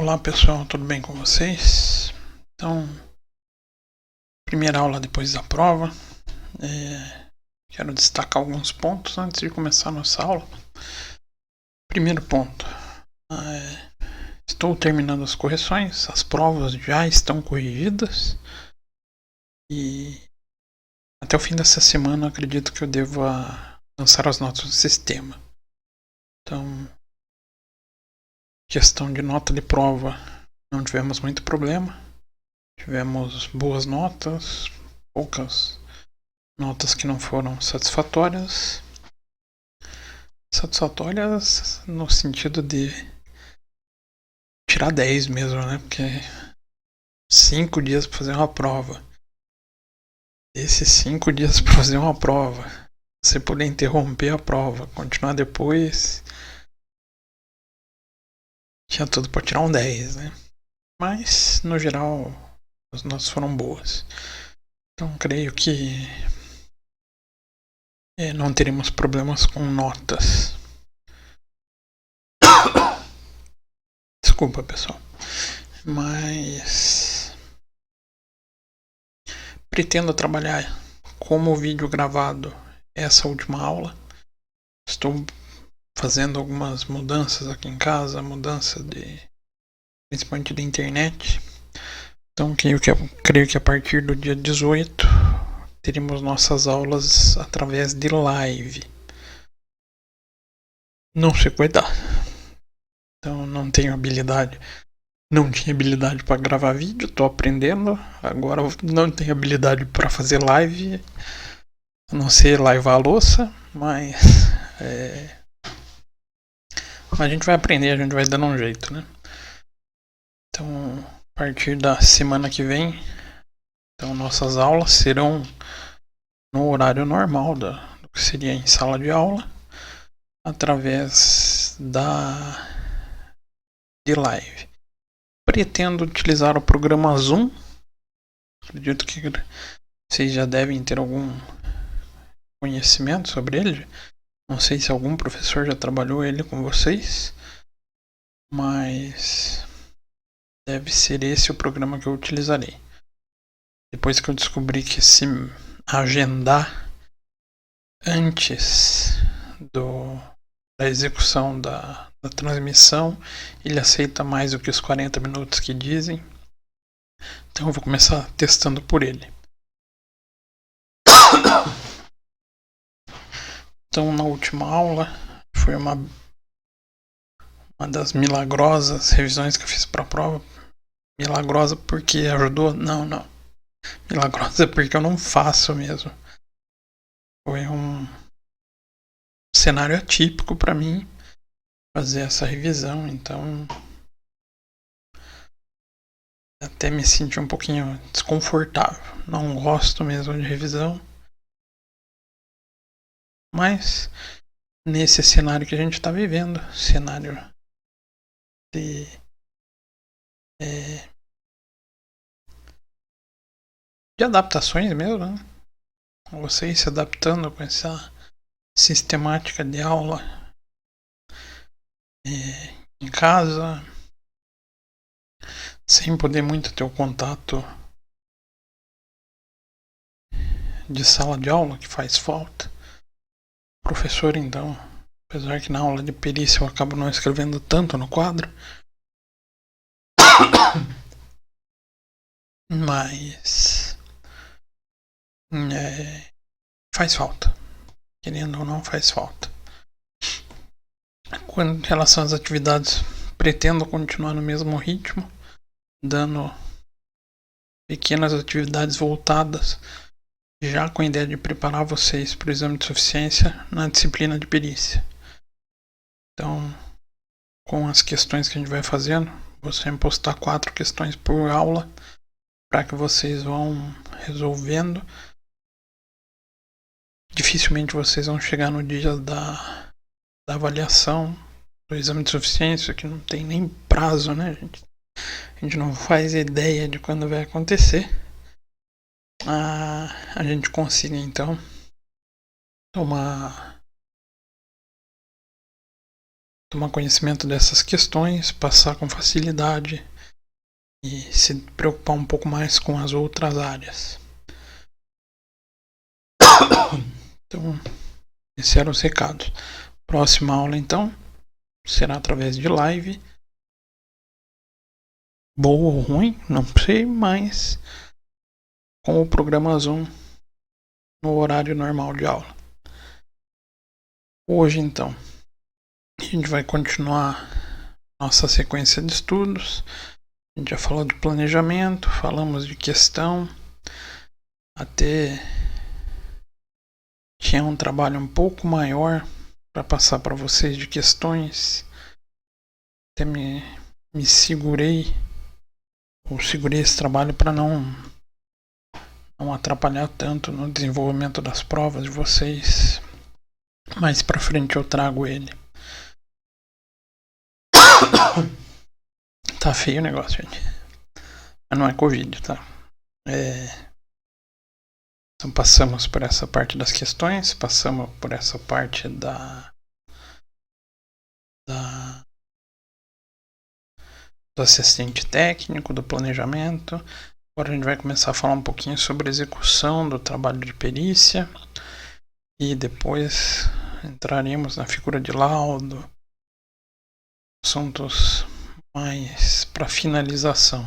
Olá pessoal, tudo bem com vocês? Então, primeira aula depois da prova. Quero destacar alguns pontos antes de começar a nossa aula. Primeiro ponto, estou terminando as correções, as provas já estão corrigidas e até o fim dessa semana acredito que eu deva lançar as notas do sistema. Então, questão de nota de prova, não tivemos muito problema. Tivemos boas notas, poucas notas que não foram satisfatórias. Satisfatórias no sentido de tirar 10 mesmo, né? Porque 5 dias para fazer uma prova. Esses 5 dias para fazer uma prova, você poder interromper a prova, continuar depois, tinha tudo para tirar um 10, né? Mas, no geral, as notas foram boas. Então, creio que não teremos problemas com notas. Desculpa, pessoal. Mas pretendo trabalhar como vídeo gravado essa última aula. Estou fazendo algumas mudanças aqui em casa, principalmente da internet. Então creio que a partir do dia 18 teremos nossas aulas através de live. Não sei cuidar. Então não tinha habilidade para gravar vídeo, estou aprendendo. Agora não tenho habilidade para fazer live, a não ser laivar a louça, mas a gente vai aprender, a gente vai dando um jeito, né? Então, a partir da semana que vem, então nossas aulas serão no horário normal do que seria em sala de aula, através de live. Pretendo utilizar o programa Zoom. Acredito que vocês já devem ter algum conhecimento sobre ele. Não sei se algum professor já trabalhou ele com vocês, mas deve ser esse o programa que eu utilizarei. Depois que eu descobri que se agendar antes da execução da transmissão, ele aceita mais do que os 40 minutos que dizem. Então eu vou começar testando por ele. Então na última aula foi uma das milagrosas revisões que eu fiz para a prova. Milagrosa porque ajudou? Não. Milagrosa porque eu não faço mesmo. Foi um cenário atípico para mim fazer essa revisão, então até me senti um pouquinho desconfortável. Não gosto mesmo de revisão, mas nesse cenário que a gente está vivendo, cenário de adaptações mesmo, né? Vocês se adaptando com essa sistemática de aula em casa, sem poder muito ter o contato de sala de aula, que faz falta. Professor, então, apesar que na aula de perícia eu acabo não escrevendo tanto no quadro, mas faz falta. Querendo ou não, faz falta. Em relação às atividades, pretendo continuar no mesmo ritmo, dando pequenas atividades voltadas, já com a ideia de preparar vocês para o exame de suficiência na disciplina de perícia. Então, com as questões que a gente vai fazendo, vou sempre postar 4 questões por aula, para que vocês vão resolvendo. Dificilmente vocês vão chegar no dia da avaliação do exame de suficiência, que não tem nem prazo, né, gente? A gente não faz ideia de quando vai acontecer. A gente consiga, então, tomar tomar conhecimento dessas questões, passar com facilidade e se preocupar um pouco mais com as outras áreas. Então, esses eram os recados. Próxima aula, então, será através de live. Boa ou ruim, não sei, mas com o programa Zoom no horário normal de aula. Hoje, então, a gente vai continuar nossa sequência de estudos. A gente já falou de planejamento, falamos de questão, até tinha um trabalho um pouco maior para passar para vocês de questões. Até me segurei esse trabalho para não atrapalhar tanto no desenvolvimento das provas de vocês. Mais para frente eu trago ele. Tá feio o negócio, gente. Mas não é Covid, tá? Então passamos por essa parte das questões, passamos por essa parte do assistente técnico, do planejamento. Agora a gente vai começar a falar um pouquinho sobre a execução do trabalho de perícia e depois entraremos na figura de laudo, assuntos mais para finalização.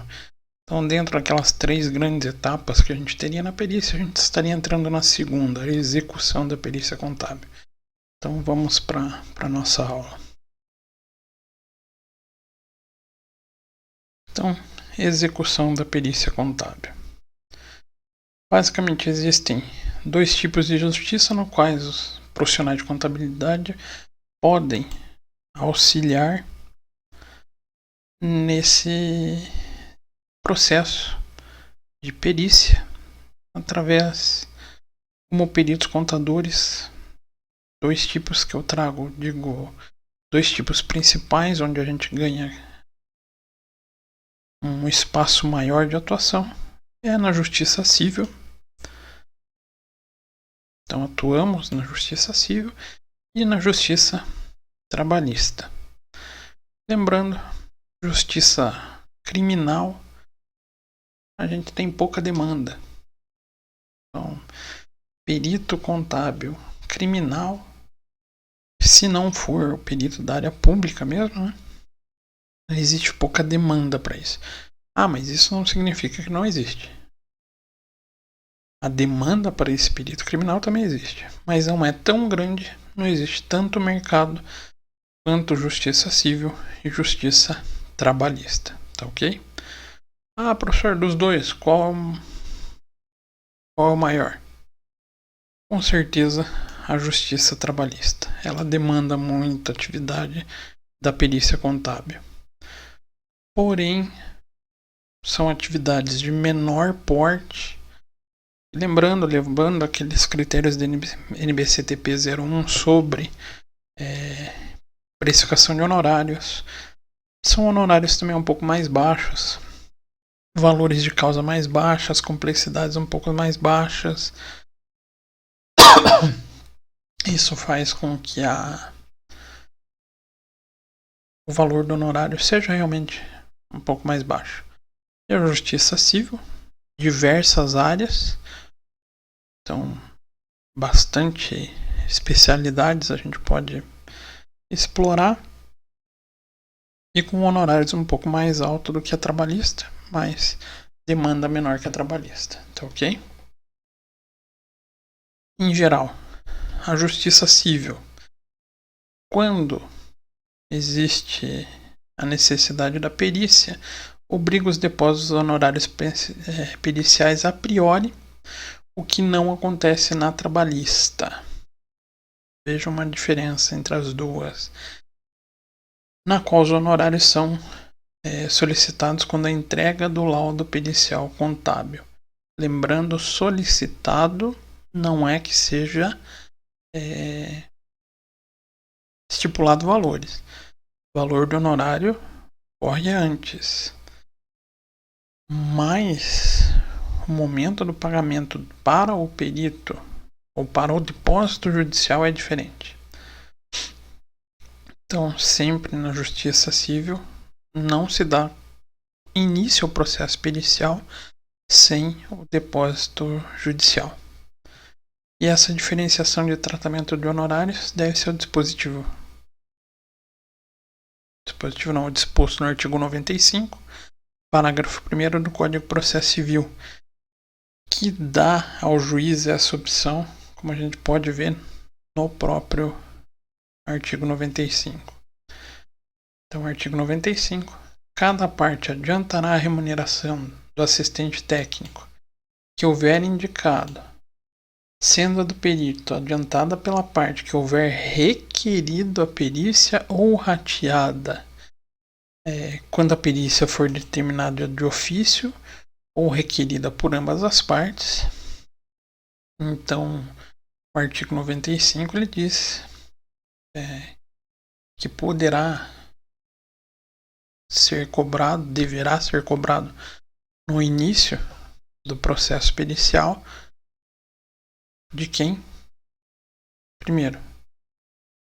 Então, dentro daquelas 3 grandes etapas que a gente teria na perícia, a gente estaria entrando na segunda, a execução da perícia contábil. Então, vamos para a nossa aula. Então, execução da perícia contábil. Basicamente, existem 2 tipos de justiça no quais os profissionais de contabilidade podem auxiliar nesse processo de perícia através, como peritos contadores, 2 tipos que eu trago, 2 tipos principais onde a gente ganha um espaço maior de atuação é na justiça civil. Então atuamos na justiça civil e na justiça trabalhista. Lembrando, justiça criminal a gente tem pouca demanda. Então, perito contábil criminal, se não for o perito da área pública mesmo, né? Existe pouca demanda para isso. Mas isso não significa que não existe. A demanda para esse perito criminal também existe, mas não é tão grande, não existe tanto mercado quanto justiça civil e justiça trabalhista. Tá ok? Professor, dos 2, qual é o maior? Com certeza a justiça trabalhista. Ela demanda muita atividade da perícia contábil. Porém, são atividades de menor porte. Lembrando aqueles critérios de NBCTP 01 sobre precificação de honorários. São honorários também um pouco mais baixos. Valores de causa mais baixas, complexidades um pouco mais baixas. Isso faz com que o valor do honorário seja realmente um pouco mais baixo. E a justiça civil, diversas áreas, então bastante especialidades a gente pode explorar e com honorários um pouco mais alto do que a trabalhista, mas demanda menor que a trabalhista, tá ok? Em geral, a justiça civil, quando existe a necessidade da perícia, obriga os depósitos honorários periciais a priori, o que não acontece na trabalhista. Veja uma diferença entre as duas, na qual os honorários são solicitados quando a entrega do laudo pericial contábil. Lembrando, solicitado não é que seja estipulado valores. O valor do honorário corre antes. Mas o momento do pagamento para o perito ou para o depósito judicial é diferente. Então, sempre na justiça civil, não se dá início ao processo pericial sem o depósito judicial. E essa diferenciação de tratamento de honorários deve ser o disposto no artigo 95, parágrafo 1º do Código de Processo Civil, que dá ao juiz essa opção, como a gente pode ver no próprio artigo 95. Então, artigo 95. Cada parte adiantará a remuneração do assistente técnico que houver indicado, sendo a do perito adiantada pela parte que houver requerido a perícia ou rateada, quando a perícia for determinada de ofício ou requerida por ambas as partes. Então, o artigo 95 ele diz que poderá ser cobrado, deverá ser cobrado no início do processo pericial de quem? Primeiro,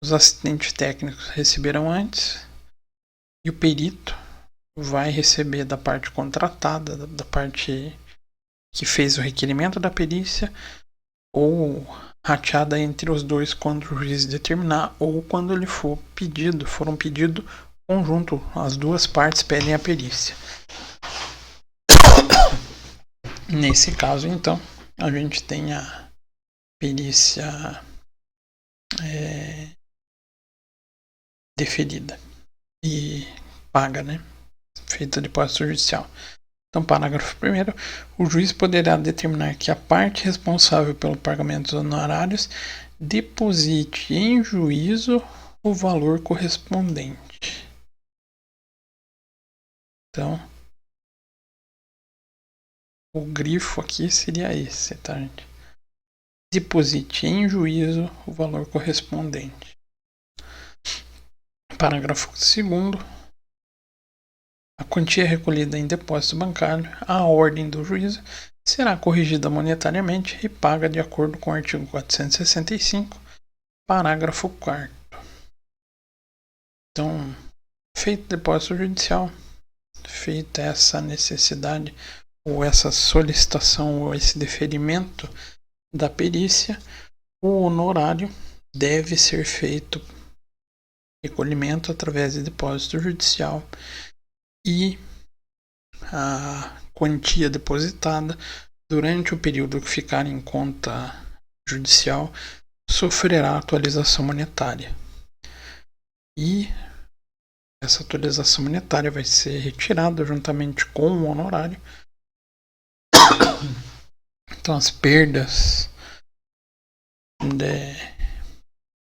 os assistentes técnicos receberão antes e o perito vai receber da parte contratada, da parte que fez o requerimento da perícia, ou rateada entre os dois quando o juiz determinar, ou quando ele for um pedido conjunto, as duas partes pedem a perícia. Nesse caso, então, a gente tem a perícia deferida e paga, né? Feita de depósito judicial. Então, parágrafo 1º, o juiz poderá determinar que a parte responsável pelo pagamento dos honorários deposite em juízo o valor correspondente. Então, o grifo aqui seria esse, tá, gente? Deposite em juízo o valor correspondente. Parágrafo 2º. A quantia recolhida em depósito bancário, à ordem do juízo, será corrigida monetariamente e paga de acordo com o artigo 465, parágrafo 4º. Então, feito o depósito judicial, feita essa necessidade ou essa solicitação ou esse deferimento da perícia, o honorário deve ser feito recolhimento através de depósito judicial e a quantia depositada durante o período que ficar em conta judicial sofrerá atualização monetária. E essa atualização monetária vai ser retirada juntamente com o honorário. Então, as perdas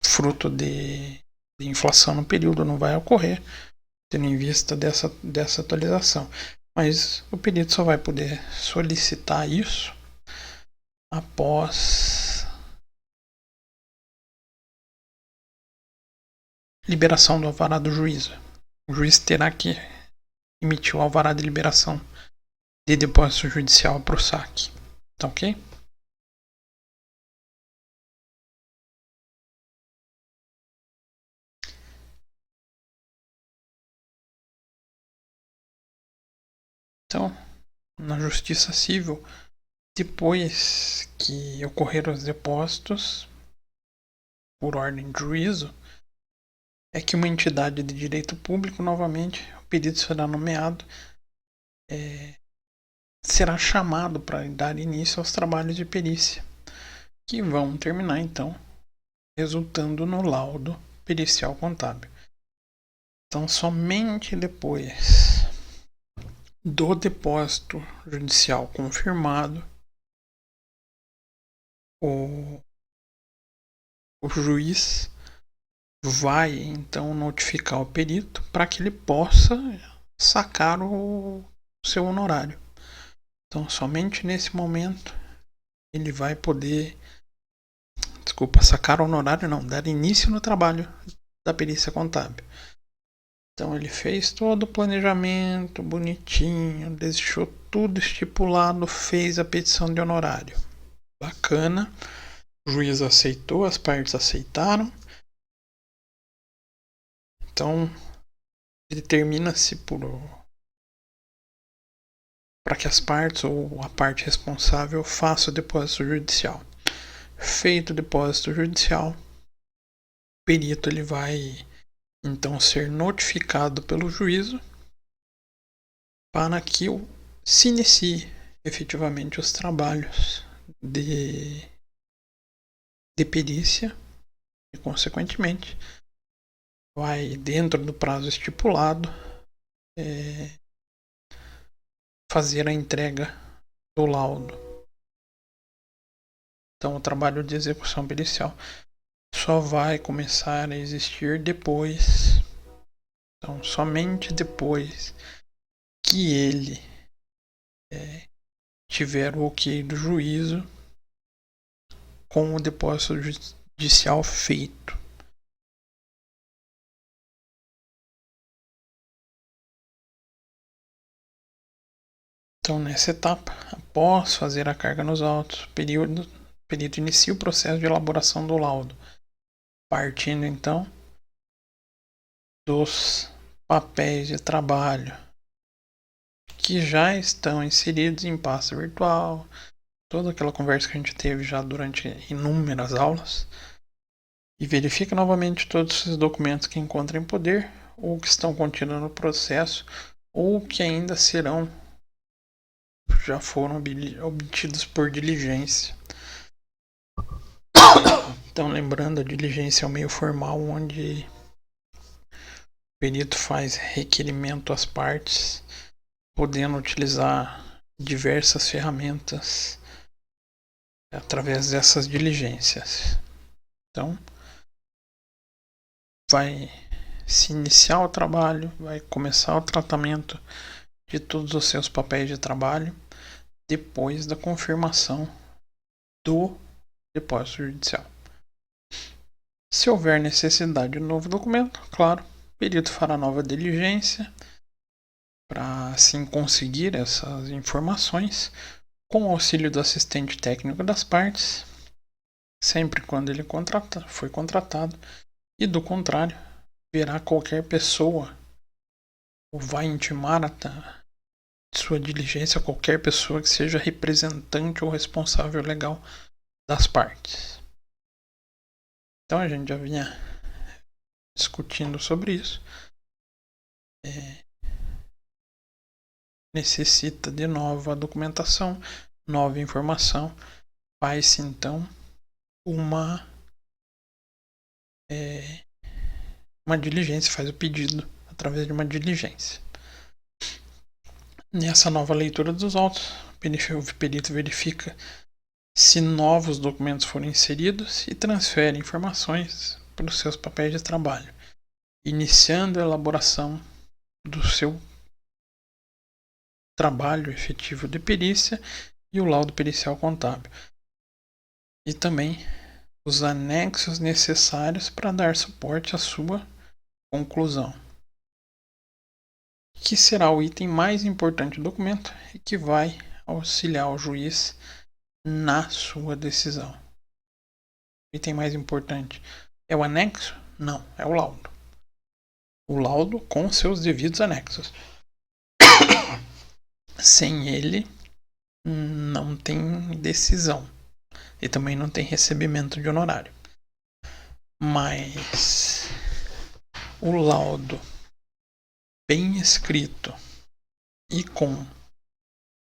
fruto de inflação no período não vai ocorrer, tendo em vista dessa atualização. Mas o perito só vai poder solicitar isso após liberação do alvará do juízo. O juiz terá que emitir o alvará de liberação de depósito judicial para o saque. Tá ok? Então, na justiça civil, depois que ocorreram os depósitos, por ordem de juízo, é que uma entidade de direito público, novamente, o perito será nomeado, será chamado para dar início aos trabalhos de perícia, que vão terminar, então, resultando no laudo pericial contábil. Então, somente depois do depósito judicial confirmado, o juiz vai então notificar o perito para que ele possa sacar o seu honorário. Então, somente nesse momento ele vai poder, sacar o honorário não, dar início no trabalho da perícia contábil. Então, ele fez todo o planejamento bonitinho, deixou tudo estipulado, fez a petição de honorário. Bacana. O juiz aceitou, as partes aceitaram. Então, determina-se para que as partes ou a parte responsável faça o depósito judicial. Feito o depósito judicial, o perito ele vai então ser notificado pelo juízo para que se inicie efetivamente os trabalhos de perícia e, consequentemente, vai, dentro do prazo estipulado, fazer a entrega do laudo. Então, o trabalho de execução pericial só vai começar a existir depois, então somente depois que ele tiver o ok do juízo com o depósito judicial feito. Então, nessa etapa, após fazer a carga nos autos, o perito inicia o processo de elaboração do laudo, partindo então dos papéis de trabalho que já estão inseridos em pasta virtual, toda aquela conversa que a gente teve já durante inúmeras aulas, e verifica novamente todos esses documentos que encontra em poder, ou que estão contidos no processo, ou que ainda já foram obtidos por diligência. Então, lembrando, a diligência é um meio formal onde o perito faz requerimento às partes, podendo utilizar diversas ferramentas através dessas diligências. Então, vai se iniciar o trabalho, vai começar o tratamento de todos os seus papéis de trabalho depois da confirmação do depósito judicial. Se houver necessidade de um novo documento, claro, o perito fará nova diligência para assim conseguir essas informações com o auxílio do assistente técnico das partes, sempre quando ele foi contratado, e do contrário, verá qualquer pessoa ou vai intimar sua diligência a qualquer pessoa que seja representante ou responsável legal das partes. Então a gente já vinha discutindo sobre isso. Necessita de nova documentação, nova informação. Faz-se então uma diligência, faz o pedido através de uma diligência. Nessa nova leitura dos autos, o perito verifica se novos documentos foram inseridos e transfere informações para os seus papéis de trabalho, iniciando a elaboração do seu trabalho efetivo de perícia e o laudo pericial contábil, e também os anexos necessários para dar suporte à sua conclusão, que será o item mais importante do documento e que vai auxiliar o juiz na sua decisão. O item mais importante é o anexo? Não, é o laudo. O laudo com seus devidos anexos. Sem ele, não tem decisão. E também não tem recebimento de honorário. Mas o laudo bem escrito e com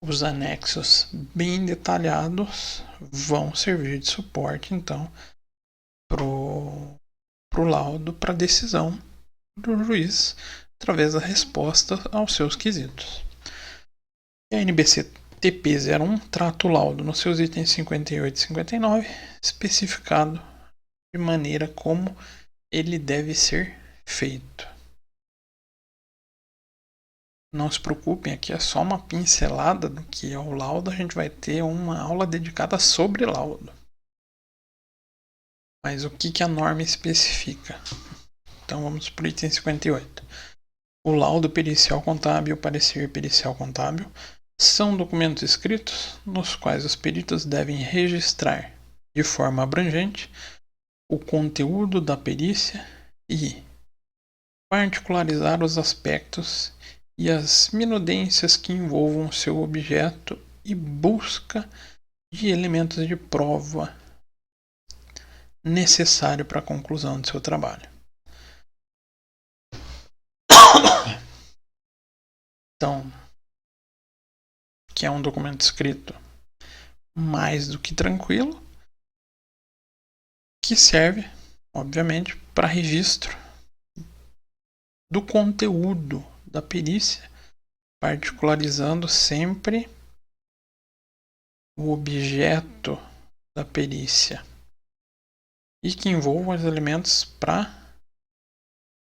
os anexos bem detalhados vão servir de suporte, então, pro laudo, para a decisão do juiz através da resposta aos seus quesitos. E a NBC TP01 trata o laudo nos seus itens 58 e 59, especificado de maneira como ele deve ser feito. Não se preocupem, aqui é só uma pincelada do que é o laudo, a gente vai ter uma aula dedicada sobre laudo. Mas o que a norma especifica? Então vamos para o item 58. O laudo pericial contábil e o parecer pericial contábil são documentos escritos nos quais os peritos devem registrar de forma abrangente o conteúdo da perícia e, particularizar os aspectos e as minudências que envolvam seu objeto e busca de elementos de prova necessário para a conclusão de seu trabalho. Então, que é um documento escrito mais do que tranquilo, que serve, obviamente, para registro do conteúdo da perícia, particularizando sempre o objeto da perícia e que envolvam os elementos para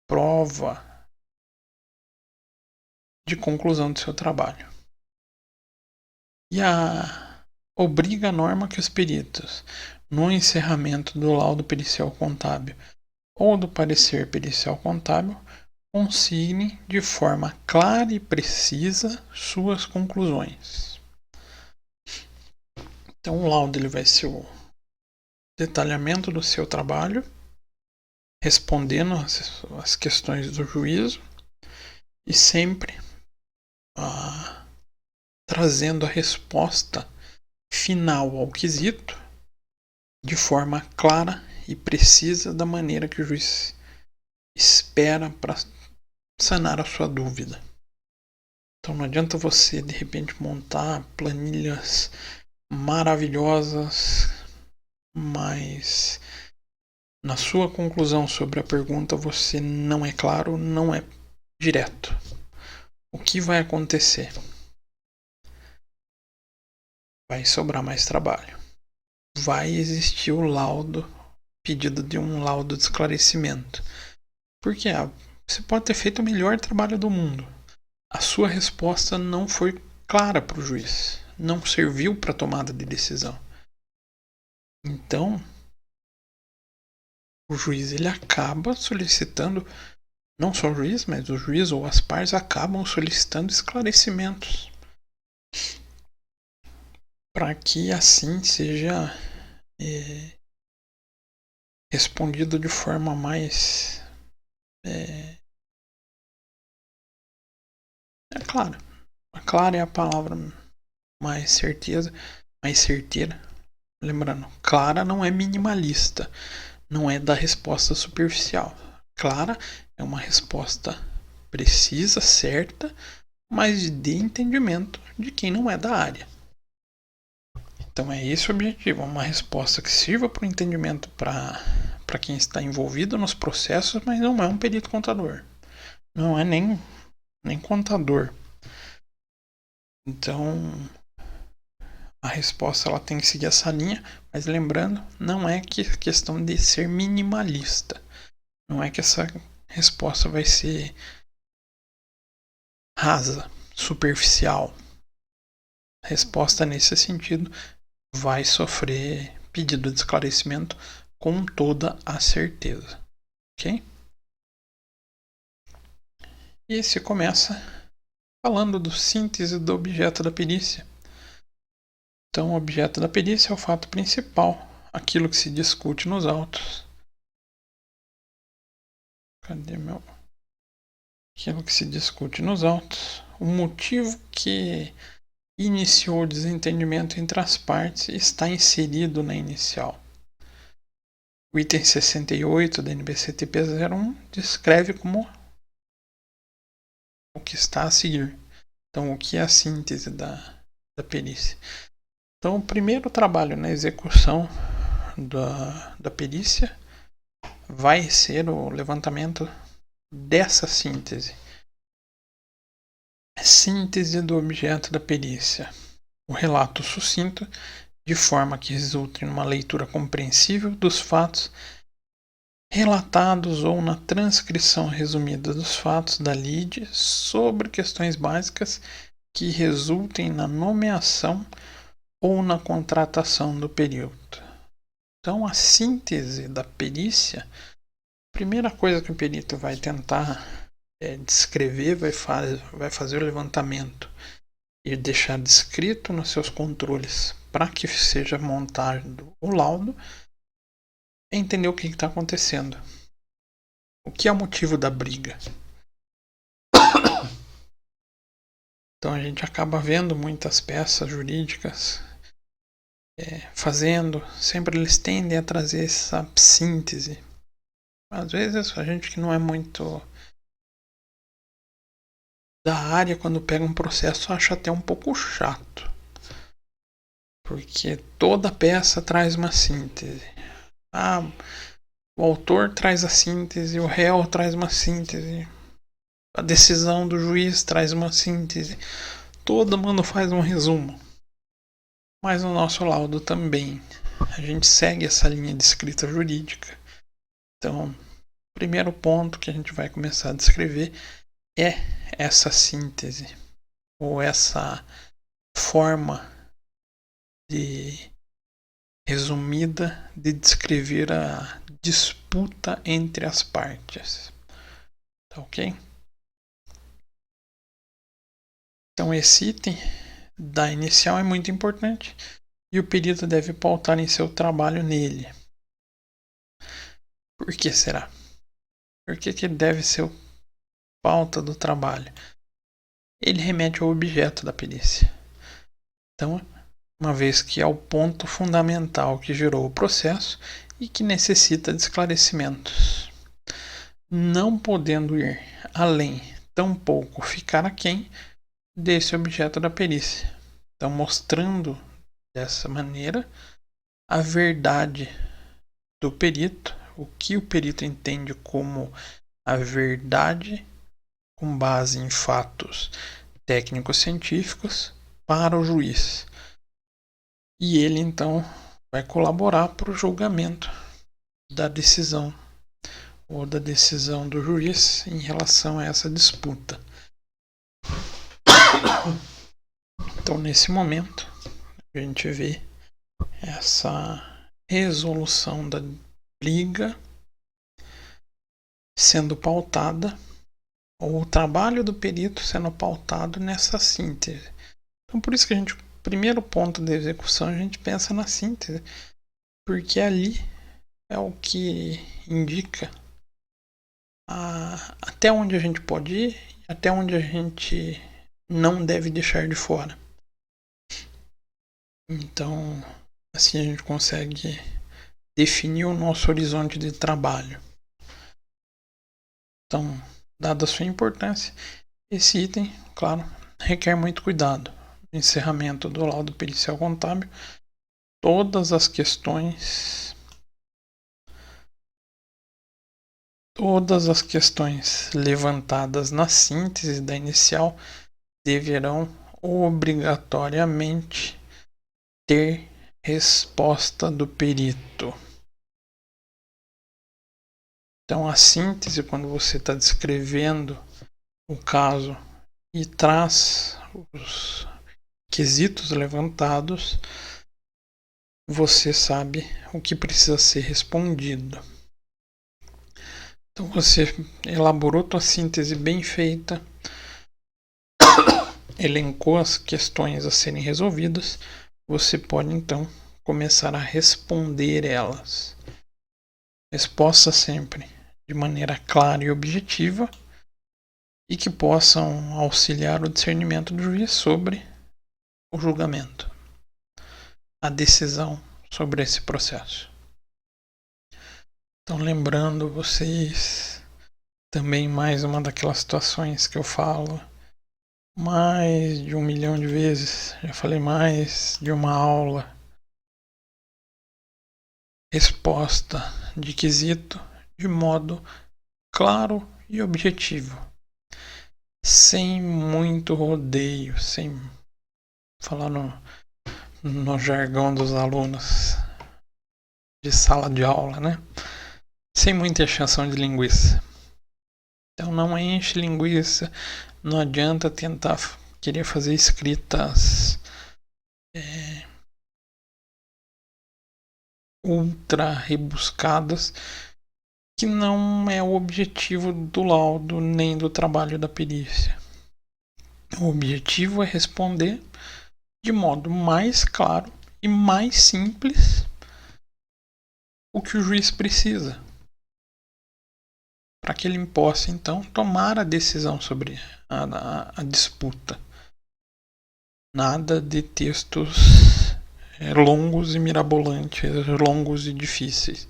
prova de conclusão do seu trabalho. E obriga a norma que os peritos, no encerramento do laudo pericial contábil ou do parecer pericial contábil, consignem de forma clara e precisa suas conclusões. Então o laudo ele vai ser o detalhamento do seu trabalho, respondendo as questões do juízo e sempre trazendo a resposta final ao quesito de forma clara e precisa, da maneira que o juiz espera para sanar a sua dúvida. Então não adianta você de repente montar planilhas maravilhosas, mas na sua conclusão sobre a pergunta você não é claro, não é direto. O que vai acontecer? Vai sobrar mais trabalho. Vai existir o laudo, pedido de um laudo de esclarecimento. Porque você pode ter feito o melhor trabalho do mundo. A sua resposta não foi clara para o juiz. Não serviu para a tomada de decisão. Então, o juiz ele acaba solicitando, não só o juiz, mas o juiz ou as partes acabam solicitando esclarecimentos. Para que assim seja respondido de forma mais clara. Clara é a palavra mais certeira. Lembrando, clara não é minimalista, não é da resposta superficial. Clara é uma resposta precisa, certa, mas de entendimento de quem não é da área. Então é esse o objetivo, uma resposta que sirva para o entendimento para quem está envolvido nos processos, mas não é um perito contador. Não é nem contador. Então a resposta ela tem que seguir essa linha, mas lembrando, não é questão de ser minimalista. Não é que essa resposta vai ser rasa, superficial. A resposta nesse sentido vai sofrer pedido de esclarecimento com toda a certeza. Ok? E se começa falando do síntese do objeto da perícia. Então, o objeto da perícia é o fato principal, aquilo que se discute nos autos. Aquilo que se discute nos autos. O motivo que iniciou o desentendimento entre as partes está inserido na inicial. O item 68 da NBCTP 01 descreve como o que está a seguir. Então, o que é a síntese da perícia? Então, o primeiro trabalho na execução da perícia vai ser o levantamento dessa síntese. Síntese do objeto da perícia. O relato sucinto, de forma que resulte numa leitura compreensível dos fatos relatados ou na transcrição resumida dos fatos da lide sobre questões básicas que resultem na nomeação ou na contratação do perito. Então, a síntese da perícia, a primeira coisa que o perito vai tentar descrever, vai fazer o levantamento e deixar descrito nos seus controles para que seja montado o laudo, é entender o que está acontecendo. O que é o motivo da briga? Então a gente acaba vendo muitas peças jurídicas sempre eles tendem a trazer essa síntese. Às vezes a gente que não é muito da área, quando pega um processo, acha até um pouco chato. Porque toda peça traz uma síntese. O autor traz a síntese, o réu traz uma síntese, a decisão do juiz traz uma síntese. Todo mundo faz um resumo. Mas no nosso laudo também a gente segue essa linha de escrita jurídica. Então, o primeiro ponto que a gente vai começar a descrever é essa síntese, ou essa forma resumida de descrever a disputa entre as partes. Tá ok? Então esse item da inicial é muito importante e o perito deve pautar em seu trabalho nele. Por que será? Por que ele deve ser o pauta do trabalho? Ele remete ao objeto da perícia. Então, uma vez que é o ponto fundamental que gerou o processo e que necessita de esclarecimentos, não podendo ir além, tampouco ficar aquém desse objeto da perícia. Então, mostrando dessa maneira a verdade do perito, o que o perito entende como a verdade com base em fatos técnicos científicos para o juiz. E ele então vai colaborar para o julgamento da decisão ou da decisão do juiz em relação a essa disputa. Então, nesse momento, a gente vê essa resolução da briga sendo pautada, ou o trabalho do perito sendo pautado nessa síntese. Então, por isso que o primeiro ponto da execução, a gente pensa na síntese, porque ali é o que indica até onde a gente pode ir, até onde a gente não deve deixar de fora. Então, assim a gente consegue definir o nosso horizonte de trabalho. Então, dada a sua importância, esse item, claro, requer muito cuidado. No encerramento do laudo pericial contábil, todas as questões levantadas na síntese da inicial deverão obrigatoriamente ter resposta do perito. Então, a síntese, quando você está descrevendo o caso e traz os quesitos levantados, você sabe o que precisa ser respondido. Então, você elaborou sua síntese bem feita, elencou as questões a serem resolvidas, você pode então começar a responder elas. Resposta sempre de maneira clara e objetiva e que possam auxiliar o discernimento do juiz sobre o julgamento, a decisão sobre esse processo. Então, lembrando vocês, também mais uma daquelas situações que eu falo mais de 1 milhão de vezes, já falei mais de uma aula. Resposta de quesito de modo claro e objetivo, sem muito rodeio, sem falar no jargão dos alunos de sala de aula, né? Sem muita encheção de linguiça. Então não enche linguiça, não adianta tentar querer fazer escritas ultra rebuscadas, que não é o objetivo do laudo nem do trabalho da perícia. O objetivo é responder de modo mais claro e mais simples o que o juiz precisa. para que ele possa então tomar a decisão sobre a disputa. Nada de textos longos e mirabolantes, longos e difíceis.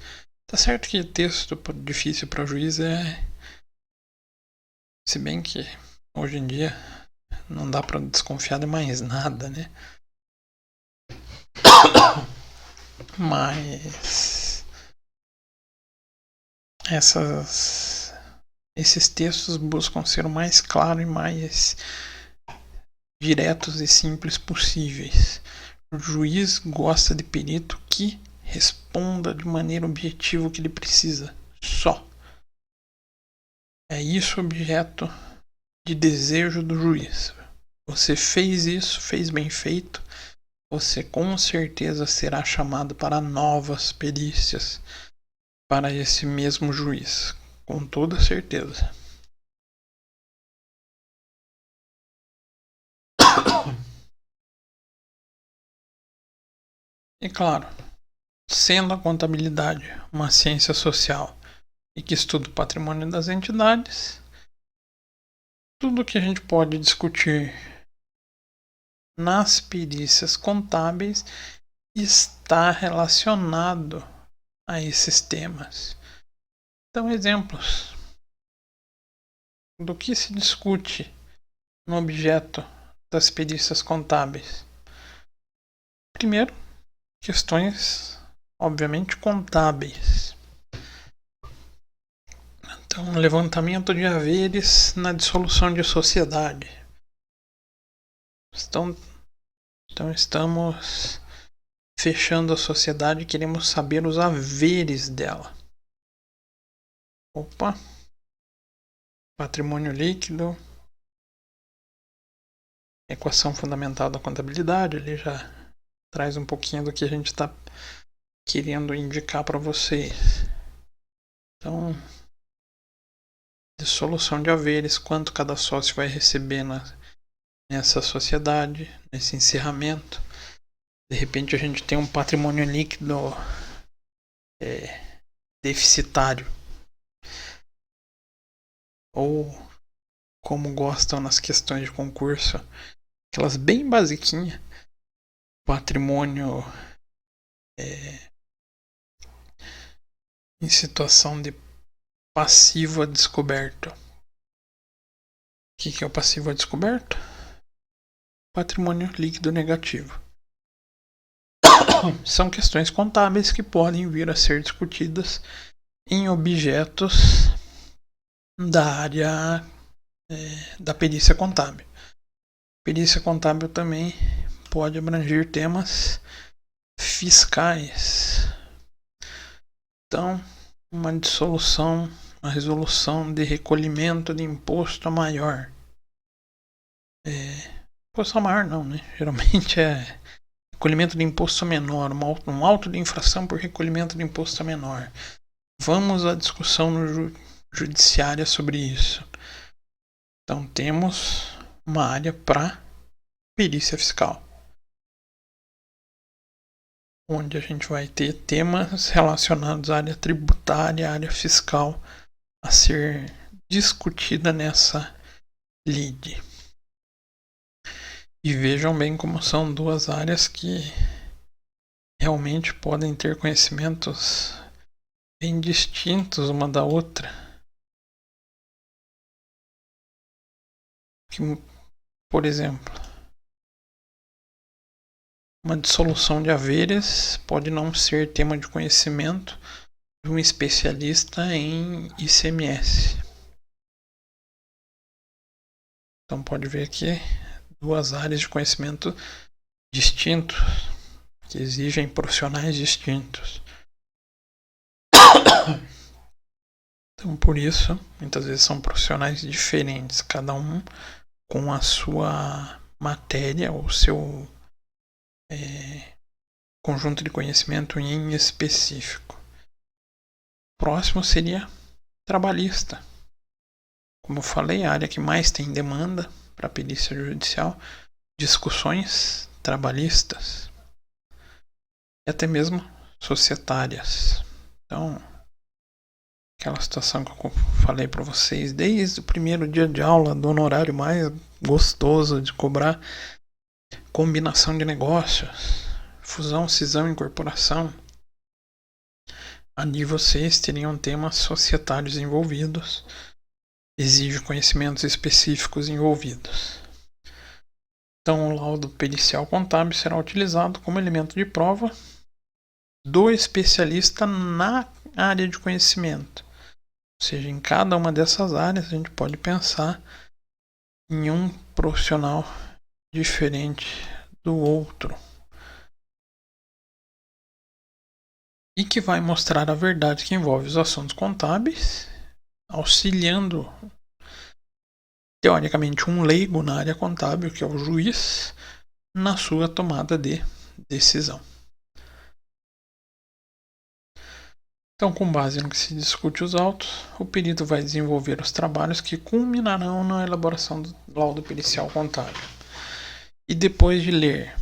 Tá certo que texto difícil para juiz se bem que hoje em dia não dá para desconfiar de mais nada, né? Mas esses textos buscam ser o mais claro e mais diretos e simples possíveis. O juiz gosta de perito que responda de maneira objetiva o que ele precisa. Só. É isso o objeto de desejo do juiz. Você fez isso, fez bem feito, você com certeza será chamado para novas perícias para esse mesmo juiz, com toda certeza. E claro, sendo a contabilidade uma ciência social e que estuda o patrimônio das entidades, tudo que a gente pode discutir nas perícias contábeis está relacionado a esses temas. Então, exemplos do que se discute no objeto das perícias contábeis. Primeiro, questões, obviamente, contábeis. Então, levantamento de haveres na dissolução de sociedade. Então estamos fechando a sociedade e queremos saber os haveres dela. Opa! Patrimônio líquido. Equação fundamental da contabilidade. Ele já traz um pouquinho do que a gente está querendo indicar para vocês. Então, dissolução de haveres, quanto cada sócio vai receber nessa sociedade, nesse encerramento. De repente a gente tem um patrimônio líquido deficitário. Ou, como gostam nas questões de concurso, aquelas bem basiquinhas, patrimônio em situação de passivo a descoberto. O que é o passivo a descoberto? Patrimônio líquido negativo. São questões contábeis que podem vir a ser discutidas em objetos da área da perícia contábil. Perícia contábil também pode abranger temas fiscais. Então, uma dissolução, uma resolução de recolhimento de imposto a maior. Imposto a maior não, né? Geralmente é recolhimento de imposto a menor, um auto de infração por recolhimento de imposto a menor. Vamos à discussão no judiciária sobre isso. Então temos uma área para perícia fiscal, onde a gente vai ter temas relacionados à área tributária, à área fiscal a ser discutida nessa lide. E vejam bem como são duas áreas que realmente podem ter conhecimentos bem distintos uma da outra. Que, por exemplo, uma dissolução de haveres pode não ser tema de conhecimento de um especialista em ICMS. Então pode ver aqui duas áreas de conhecimento distintos, que exigem profissionais distintos. Então por isso, muitas vezes são profissionais diferentes, cada um com a sua matéria ou seu conjunto de conhecimento em específico. Próximo seria trabalhista. Como eu falei, a área que mais tem demanda para a perícia judicial, discussões trabalhistas e até mesmo societárias. Então, aquela situação que eu falei para vocês, desde o primeiro dia de aula, do horário mais gostoso de cobrar, combinação de negócios, fusão, cisão, incorporação. Ali vocês teriam temas societários envolvidos, exige conhecimentos específicos envolvidos. Então, o laudo pericial contábil será utilizado como elemento de prova do especialista na área de conhecimento. Ou seja, em cada uma dessas áreas a gente pode pensar em um profissional diferente do outro e que vai mostrar a verdade que envolve os assuntos contábeis, auxiliando teoricamente um leigo na área contábil, que é o juiz, na sua tomada de decisão. Então, com base no que se discute os autos, o perito vai desenvolver os trabalhos que culminarão na elaboração do laudo pericial contábil. E depois de ler,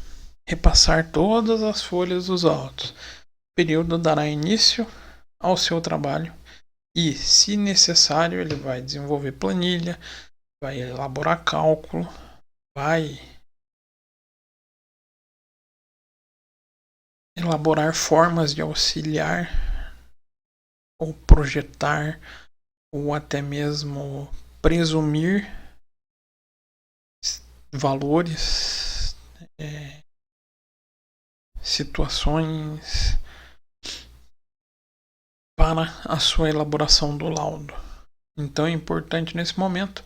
repassar todas as folhas dos autos, o perito dará início ao seu trabalho e, se necessário, ele vai desenvolver planilha, vai elaborar cálculo, vai elaborar formas de auxiliar ou projetar ou até mesmo presumir valores, situações para a sua elaboração do laudo. Então é importante nesse momento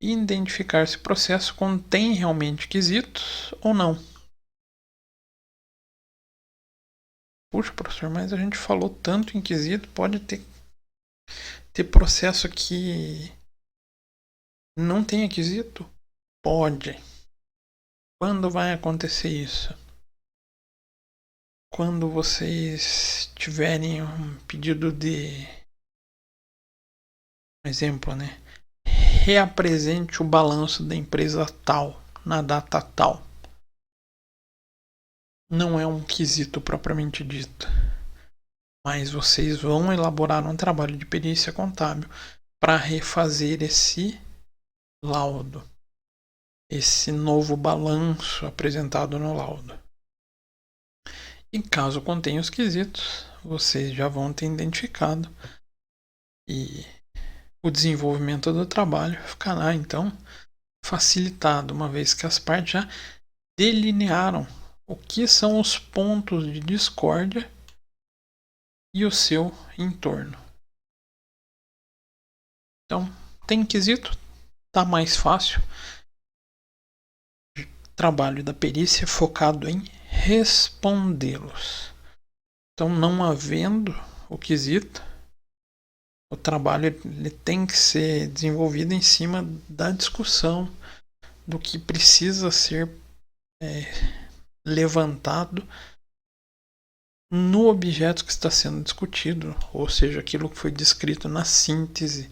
identificar se o processo contém realmente quesitos ou não. Puxa, professor, mas a gente falou tanto em quesito, pode ter processo que não tenha quesito? Pode. Quando vai acontecer isso? Quando vocês tiverem um pedido de, exemplo, né? Reapresente o balanço da empresa tal, na data tal. Não é um quesito propriamente dito, mas vocês vão elaborar um trabalho de perícia contábil para refazer esse laudo, esse novo balanço apresentado no laudo. E caso contenha os quesitos, vocês já vão ter identificado e o desenvolvimento do trabalho ficará então facilitado, uma vez que as partes já delinearam o que são os pontos de discórdia e o seu entorno. Então, tem quesito, tá mais fácil. Trabalho da perícia focado em respondê-los. Então, não havendo o quesito, o trabalho ele tem que ser desenvolvido em cima da discussão do que precisa ser levantado no objeto que está sendo discutido, ou seja, aquilo que foi descrito na síntese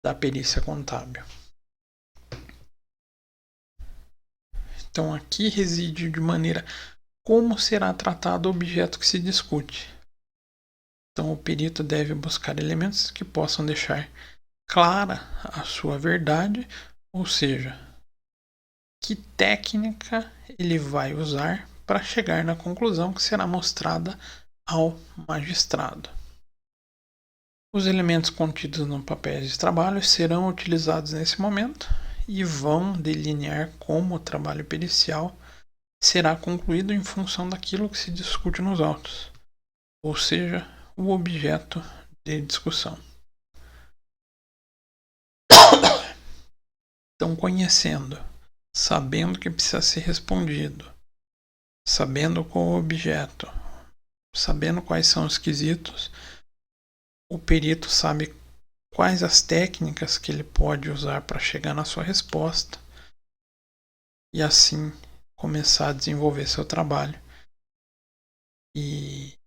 da perícia contábil. Então aqui reside de maneira como será tratado o objeto que se discute. Então o perito deve buscar elementos que possam deixar clara a sua verdade, ou seja, que técnica ele vai usar para chegar na conclusão que será mostrada ao magistrado. Os elementos contidos no papel de trabalho serão utilizados nesse momento e vão delinear como o trabalho pericial será concluído em função daquilo que se discute nos autos, ou seja, o objeto de discussão. Então, conhecendo, sabendo que precisa ser respondido, sabendo qual é o objeto, sabendo quais são os quesitos, o perito sabe quais as técnicas que ele pode usar para chegar na sua resposta e assim começar a desenvolver seu trabalho e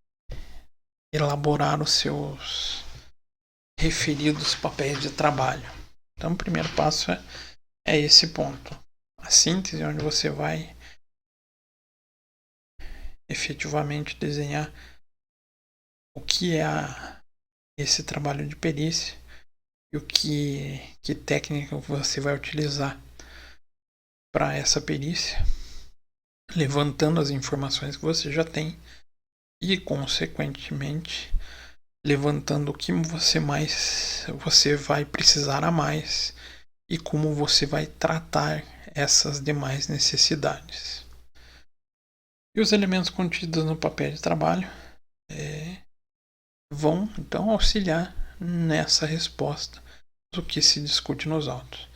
elaborar os seus referidos papéis de trabalho. Então, o primeiro passo é esse ponto. A síntese, onde você vai efetivamente desenhar o que é esse trabalho de perícia e o que técnica você vai utilizar para essa perícia, levantando as informações que você já tem e, consequentemente, levantando o que você vai precisar a mais e como você vai tratar essas demais necessidades. E os elementos contidos no papel de trabalho vão então auxiliar nessa resposta do que se discute nos autos.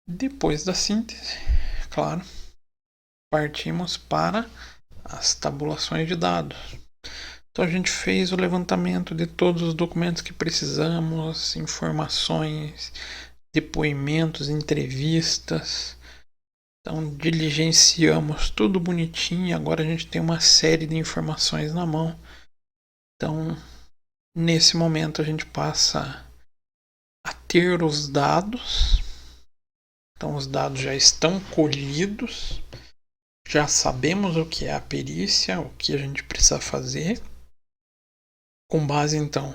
Depois da síntese, claro, partimos para as tabulações de dados. Então a gente fez o levantamento de todos os documentos que precisamos, informações, depoimentos, entrevistas. Então diligenciamos tudo bonitinho. Agora a gente tem uma série de informações na mão. Então nesse momento a gente passa a ter os dados. Então os dados já estão colhidos. Já sabemos o que é a perícia, o que a gente precisa fazer. Com base, então,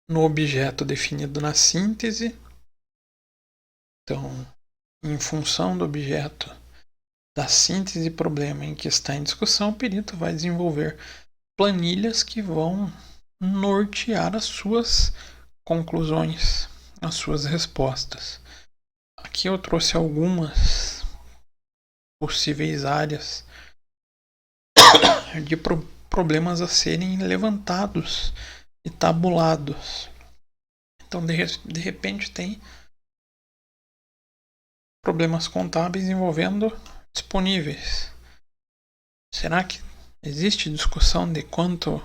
no objeto definido na síntese. Então, em função do objeto da síntese e problema em que está em discussão, o perito vai desenvolver planilhas que vão nortear as suas conclusões, as suas respostas. Aqui eu trouxe algumas possíveis áreas de problemas a serem levantados e tabulados. Então, de repente, tem problemas contábeis envolvendo disponíveis. Será que existe discussão de quanto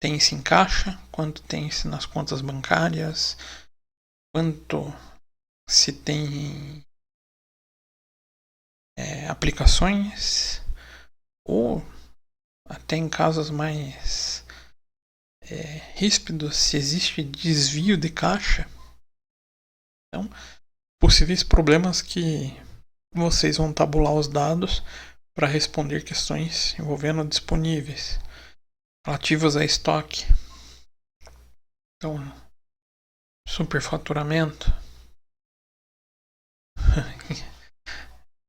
tem-se em caixa, quanto tem-se nas contas bancárias, quanto se tem aplicações, ou até em casos mais ríspidos, se existe desvio de caixa? Então, possíveis problemas que vocês vão tabular os dados para responder questões envolvendo disponíveis, relativas a estoque. Então, superfaturamento.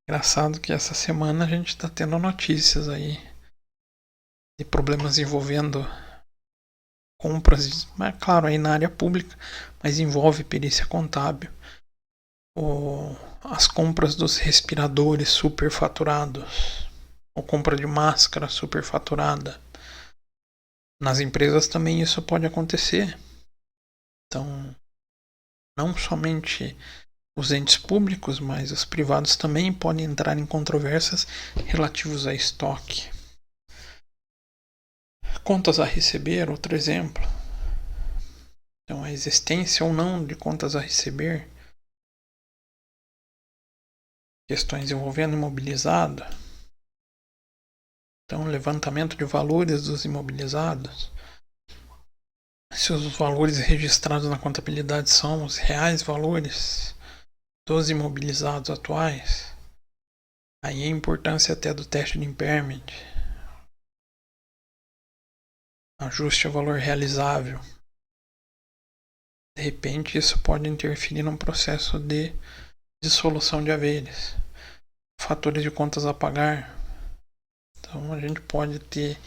Engraçado que essa semana a gente está tendo notícias aí de problemas envolvendo compras, mas claro, aí na área pública, mas envolve perícia contábil. As compras dos respiradores superfaturados, ou compra de máscara superfaturada. Nas empresas também isso pode acontecer. Então, não somente os entes públicos, mas os privados também podem entrar em controvérsias relativas a estoque. Contas a receber, outro exemplo. Então, a existência ou não de contas a receber. Questões envolvendo imobilizado. Então, levantamento de valores dos imobilizados. Se os valores registrados na contabilidade são os reais valores dos imobilizados atuais, aí a importância até do teste de impairment, ajuste ao valor realizável. De repente, isso pode interferir num processo de dissolução de haveres, fatores de contas a pagar. Então, a gente pode ter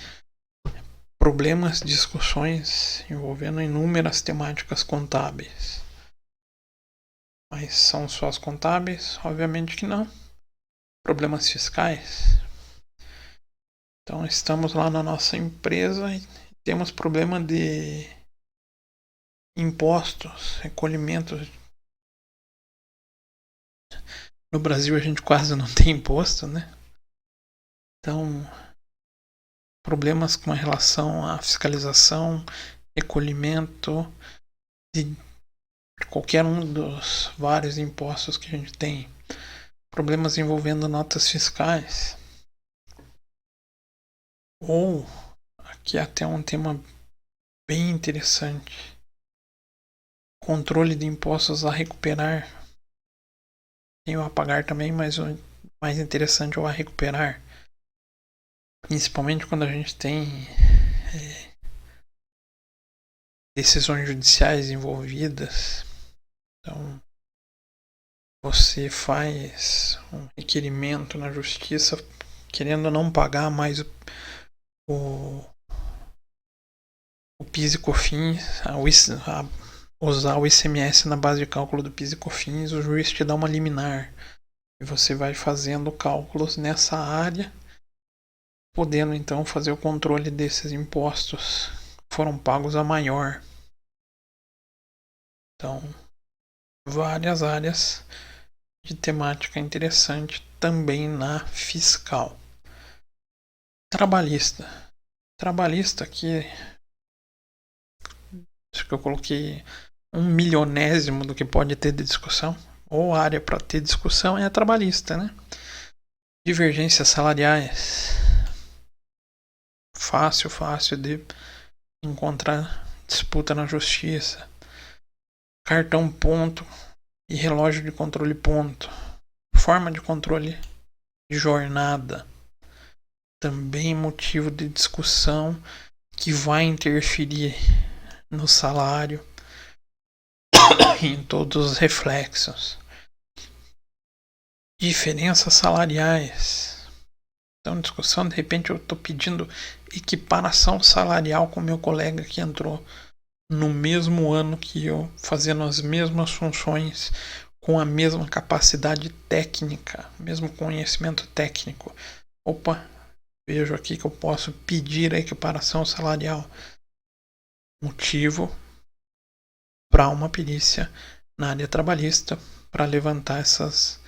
problemas, discussões envolvendo inúmeras temáticas contábeis. Mas são só as contábeis? Obviamente que não. Problemas fiscais. Então estamos lá na nossa empresa e temos problema de impostos, recolhimento. No Brasil a gente quase não tem imposto, né? Então, problemas com relação à fiscalização, recolhimento de qualquer um dos vários impostos que a gente tem. Problemas envolvendo notas fiscais. Ou, aqui até um tema bem interessante, controle de impostos a recuperar. Tem o a pagar também, mas o mais interessante é o a recuperar. Principalmente quando a gente tem decisões judiciais envolvidas. Então, você faz um requerimento na justiça querendo não pagar mais o PIS e COFINS, usar o ICMS na base de cálculo do PIS e COFINS, o juiz te dá uma liminar e você vai fazendo cálculos nessa área, podendo então fazer o controle desses impostos que foram pagos a maior. Então, várias áreas de temática interessante também na fiscal. Trabalhista aqui, acho que eu coloquei 1/1000º do que pode ter de discussão, ou área para ter discussão é a trabalhista, né? Divergências salariais, fácil de encontrar disputa na justiça. Cartão ponto e relógio de controle ponto, forma de controle de jornada, também motivo de discussão que vai interferir no salário e em todos os reflexos. Diferenças salariais. Então, discussão, de repente eu estou pedindo equiparação salarial com meu colega que entrou no mesmo ano que eu, fazendo as mesmas funções, com a mesma capacidade técnica, mesmo conhecimento técnico. Opa, vejo aqui que eu posso pedir a equiparação salarial. Motivo para uma perícia na área trabalhista para levantar essas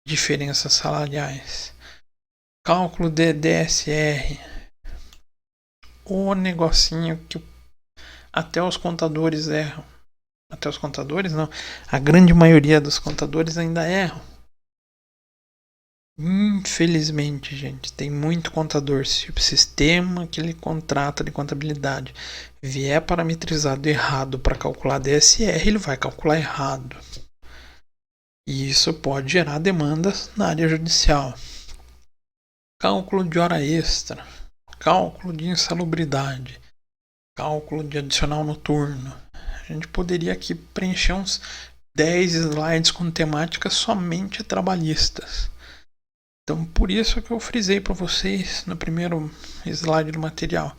diferenças salariais. Cálculo de DSR, o negocinho que até os contadores erram. Até os contadores não, a grande maioria dos contadores ainda erram. Infelizmente, gente, tem muito contador. Se o sistema que ele contrata de contabilidade vier parametrizado errado para calcular DSR, ele vai calcular errado. E isso pode gerar demandas na área judicial. Cálculo de hora extra, cálculo de insalubridade, cálculo de adicional noturno. A gente poderia aqui preencher uns 10 slides com temáticas somente trabalhistas. Então, por isso que eu frisei para vocês no primeiro slide do material.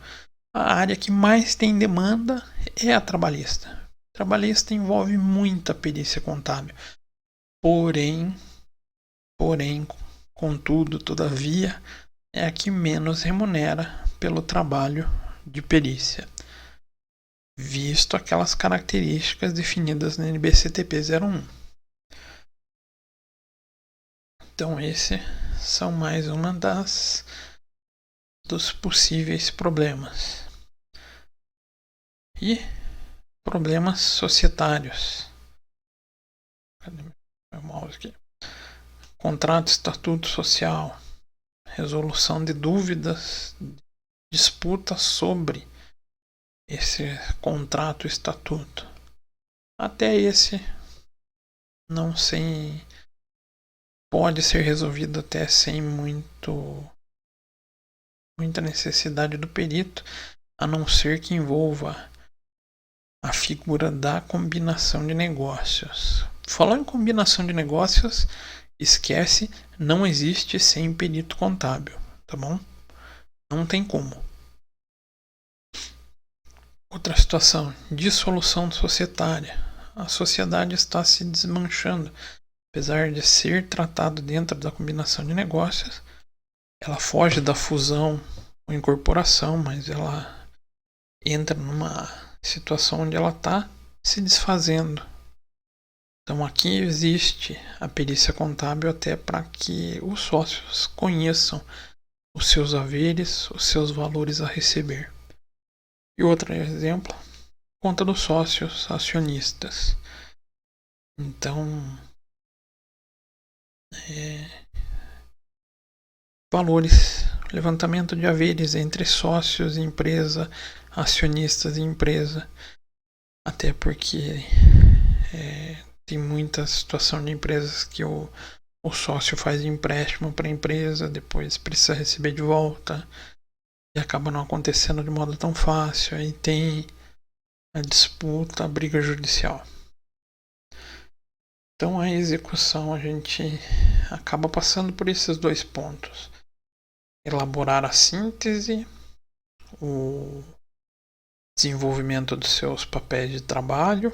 A área que mais tem demanda é a trabalhista. Trabalhista envolve muita perícia contábil. Porém, contudo, todavia, é a que menos remunera pelo trabalho de perícia, visto aquelas características definidas na NBCTP 01. Então, esses são mais uma dos possíveis problemas. E problemas societários. Cadê meu mouse aqui? Contrato, estatuto social, resolução de dúvidas, disputas sobre esse contrato, estatuto. Até esse não sem pode ser resolvido até sem muita necessidade do perito, a não ser que envolva a figura da combinação de negócios. Falando em combinação de negócios, esquece, não existe sem perito contábil, tá bom? Não tem como. Outra situação, dissolução societária. A sociedade está se desmanchando. Apesar de ser tratado dentro da combinação de negócios, ela foge da fusão ou incorporação, mas ela entra numa situação onde ela está se desfazendo. Então aqui existe a perícia contábil até para que os sócios conheçam os seus haveres, os seus valores a receber. E outro exemplo, conta dos sócios acionistas. Então, valores, levantamento de haveres entre sócios e empresa, acionistas e empresa, até porque tem muita situação de empresas que o sócio faz empréstimo para a empresa, depois precisa receber de volta e acaba não acontecendo de modo tão fácil. Aí tem a disputa, a briga judicial. Então a execução a gente acaba passando por esses dois pontos: elaborar a síntese, o desenvolvimento dos seus papéis de trabalho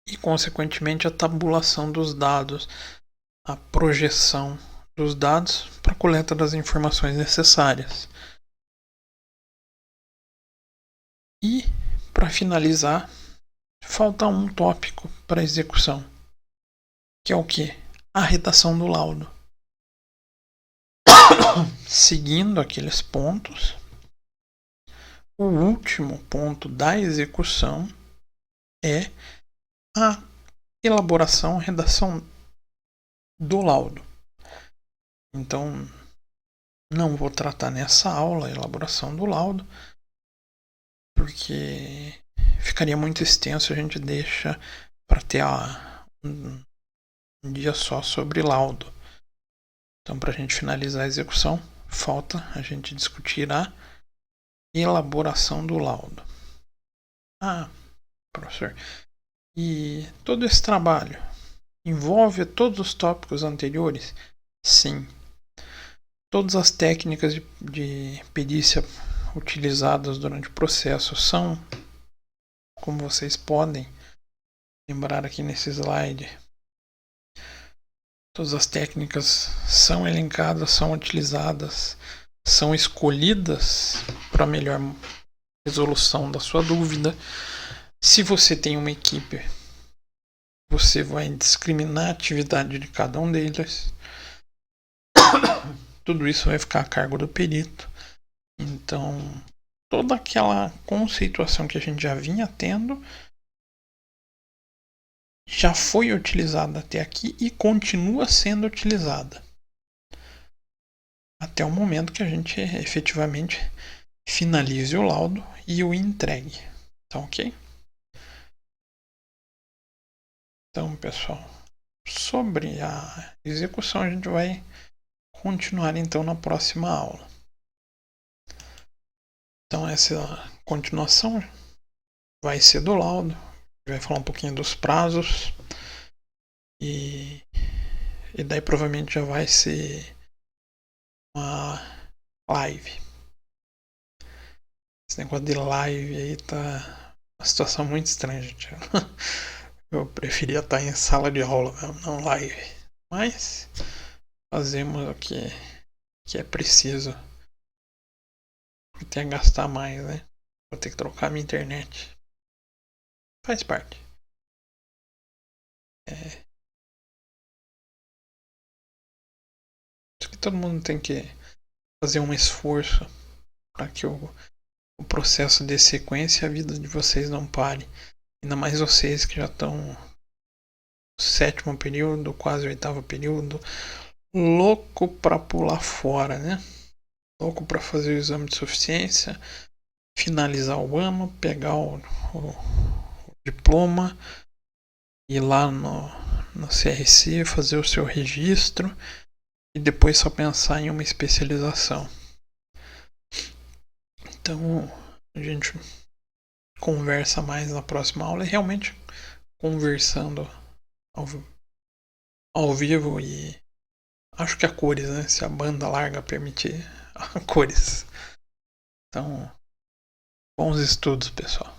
e, consequentemente, a tabulação dos dados, a projeção dos dados para a coleta das informações necessárias. E, para finalizar, falta um tópico para a execução, que é o que? A redação do laudo. Seguindo aqueles pontos, o último ponto da execução é a elaboração, a redação do laudo. Então, não vou tratar nessa aula a elaboração do laudo, porque ficaria muito extenso, a gente deixa para ter um dia só sobre laudo. Então, para a gente finalizar a execução, falta a gente discutir a elaboração do laudo. Professor, e todo esse trabalho envolve todos os tópicos anteriores? Sim. Todas as técnicas de perícia utilizadas durante o processo são, como vocês podem lembrar aqui nesse slide, todas as técnicas são elencadas, são utilizadas, são escolhidas para melhor resolução da sua dúvida. Se você tem uma equipe, você vai discriminar a atividade de cada um deles. Tudo isso vai ficar a cargo do perito. Então, toda aquela conceituação que a gente já vinha tendo já foi utilizada até aqui e continua sendo utilizada até o momento que a gente efetivamente finalize o laudo e o entregue. Tá ok? Então, pessoal, sobre a execução a gente vai continuar então na próxima aula. Então, essa continuação vai ser do laudo. A gente vai falar um pouquinho dos prazos e daí provavelmente já vai ser uma live. Esse negócio de live aí tá uma situação muito estranha, gente. Eu preferia estar em sala de aula mesmo, não live. Mas fazemos o que é preciso. Tem que gastar mais, né? Vou ter que trocar minha internet. Faz parte. Acho que todo mundo tem que fazer um esforço para que o processo dê sequência e a vida de vocês não pare. Ainda mais vocês que já estão no 7º período, quase 8º período, louco para pular fora, né? Louco para fazer o exame de suficiência, finalizar o ano, pegar o diploma, ir lá no CRC, fazer o seu registro e depois só pensar em uma especialização. Então a gente conversa mais na próxima aula e realmente conversando ao vivo e acho que a cores, né? Se a banda larga permitir a cores. Então, bons estudos, pessoal.